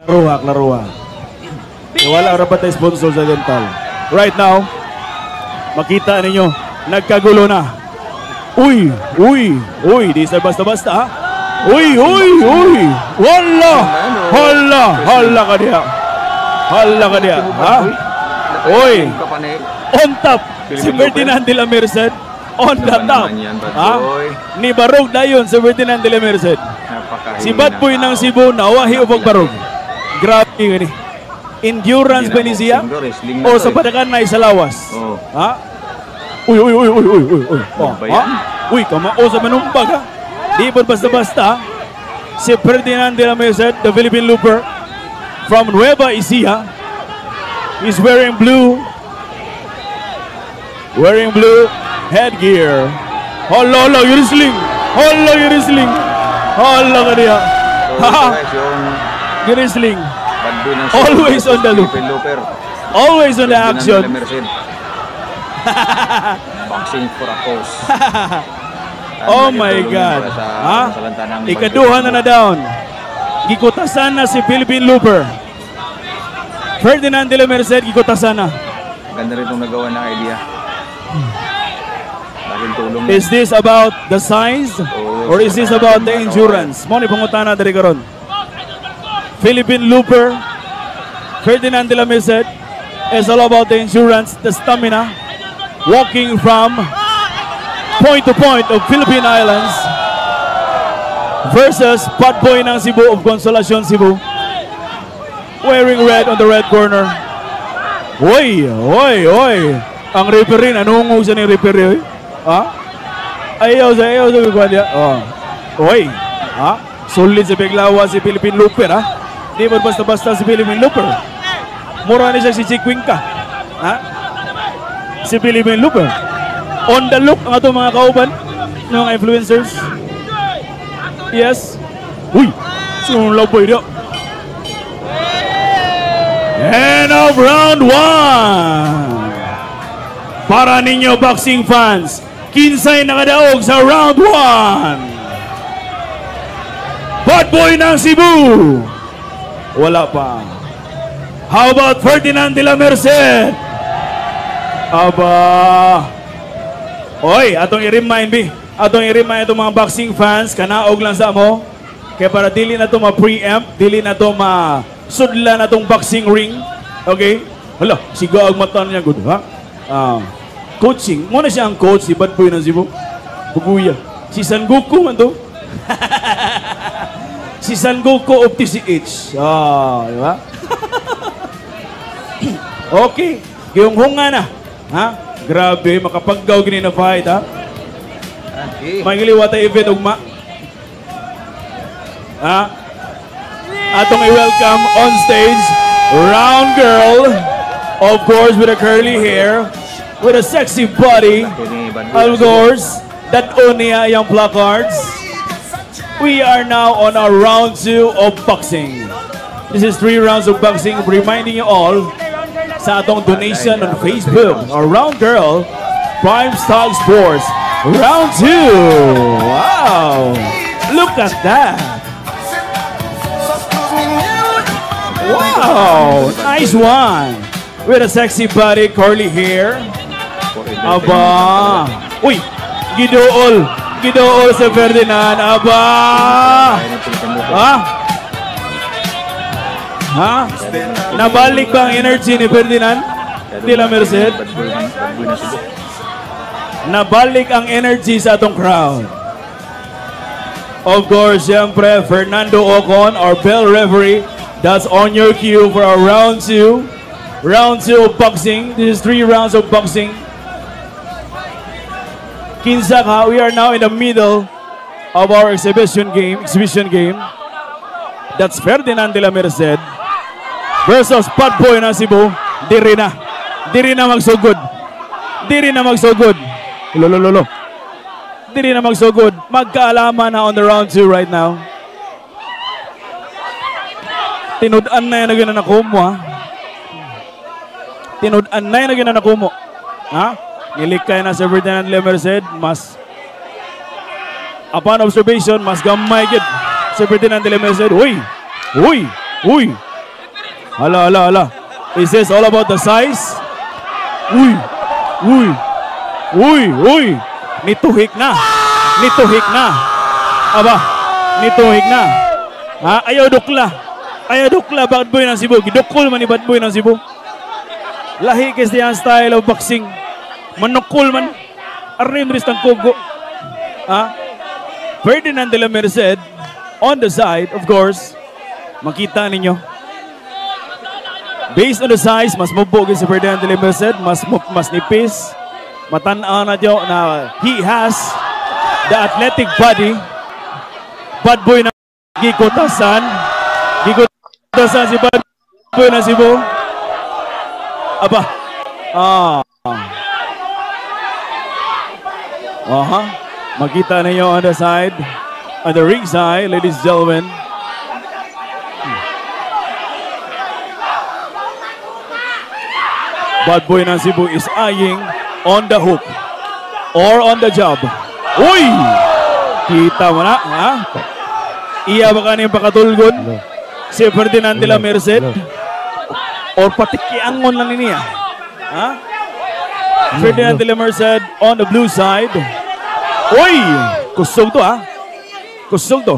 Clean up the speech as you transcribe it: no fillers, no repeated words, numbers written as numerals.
Klaruha. Wala rapat tayo sponsor sa dental. Right now, makita ninyo, nagkagulo na. Uy, di sa basta-basta ha. Uy. Hala ka diya. Ha? Uy, on top, si Ferdinand de la Merced. On the top. Ha? Ni Barog dayon si Ferdinand de la Merced. Si Bad Boy ng Cebu, nawahi upag Barog. Grabe gani. Endurance ba ni siya? O sa padakan na sa lawas? Ha? Uy. Uy, kamao sa manumbag ha? Di ba basta-basta? Si Ferdinand de la Merced, the Philippine Looper from Nueva Ecija, is wearing blue headgear. Hala, wrestling. Hala ka niya. Wrestling. Always on the loop. Always on the action. Boxing for a cause. Oh my God. Ha? Ikaduha na down. Gikutasan na si Philippine Looper. Ferdinand de la Merced, gikutasan na. Ganda rin itong nagawa ng idea. Is this about the size or is this about the endurance? Mo ni pangutana diri karon. Philippine Looper, Ferdinand de la Merced, is all about the endurance, the stamina, walking from point to point of Philippine Islands versus Bad Boy ng Cebu of Consolacion, Cebu, wearing red on the red corner. Oy. Ang referee, nanungog siya ng referee. Ha? Ayaw sa bigwanya. Oy. Ha? Solid sa biglawa si Philippine Looper, ha? Di ba basta-basta si Philippine Looper? Mura na siya si Chikwinka. Ha? Si Philippine Looper. On the look ang itong mga kauban ng mga influencers. Yes. Uy. Sunong laboy niya. End of round 1. Para ninyo boxing fans, kinsay nakadaog sa round 1. Bad Boy ng Cebu. Wala pa. How about Ferdinand de la Merced? Aba. Oy, atong i-remind itong mga boxing fans, kanaog lang sa mo. Kaya para dili na to ma-preempt, dili na to ma-sudla na tong boxing ring. Okay? Hala, siga ang mata niya, good, ha? Coaching. Muna siya ang coach, si Bad Boy ng Cebu. Buguya. Si San Goku man to. Si San Goku of TCH. Di ba? Okay. Giyong-hunga na. Ha? Grabe, makapaggaw gini na fight, ha? Magiliwa tayo event ugma. Ha? Atong i-welcome on stage, round girl, of course with a curly hair, with a sexy body, of course, that unia yung placards. We are now on our round 2 of boxing. This is 3 rounds of boxing, reminding you all sa atong donation on Facebook, our round girl, Prime Stock Sports, round 2. Wow! Look at that! Wow! Nice one! With a sexy body, curly hair. Aba! Uy! Gidool sa Ferdinand. Aba! Ha? Nabalik ba ang energy ni Ferdinand de la Merced? Nabalik ang energy sa atong crowd. Of course, siyempre, Fernando Ocon, our bell referee, that's on your cue for our round 2. Round 2 of boxing. This is 3 rounds of boxing. Kinsak, ha? We are now in the middle of our exhibition game. That's Ferdinand de la Merced versus Bad Boy ng Cebu. Diri na magsugod. Lolo. Diri na magsugod. Magkaalaman na on the round 2 right now. Tinud-an na yung nakumo, ha? Ha? Nilikay na si Ferdinand de la Merced. Mas upon observation, mas gamay gid si Ferdinand de la Merced. Uy! Hala, hala, hala. Is this all about the size? Uy! Uy! Uy! Uy! Nituhik na! Nituhik na! Aba! Nituhik na! Ha? Ayaw dukla! Ayaw dukla! Bad boy ng Cebu! Gidukol man ni bad boy ng Cebu! Lahi kasi yung style of boxing. Manukol man! Arnim rin ng kugo! Ha? Ferdinand de la Merced on the side, of course. Makita ninyo. Based on the size, mas mabugin si Ferdinand de la Merced, mas nipis. Matanaw na nyo na he has the athletic body. Bad boy na gikotasan. Gikotasan si bad boy na Cebu. Aba. Makita ninyo on the side. On the ring side, ladies and gentlemen. Bad boy ng Cebu is eyeing on the hook or on the jab. Uy! Kita mo na, ha? Iya ba kaniyang pakatulgon? Si Ferdinand de la Merced? Or patikiangon lang niya? Ha? Ferdinand de la Merced on the blue side. Uy! Kusog to, ha? Kusog to.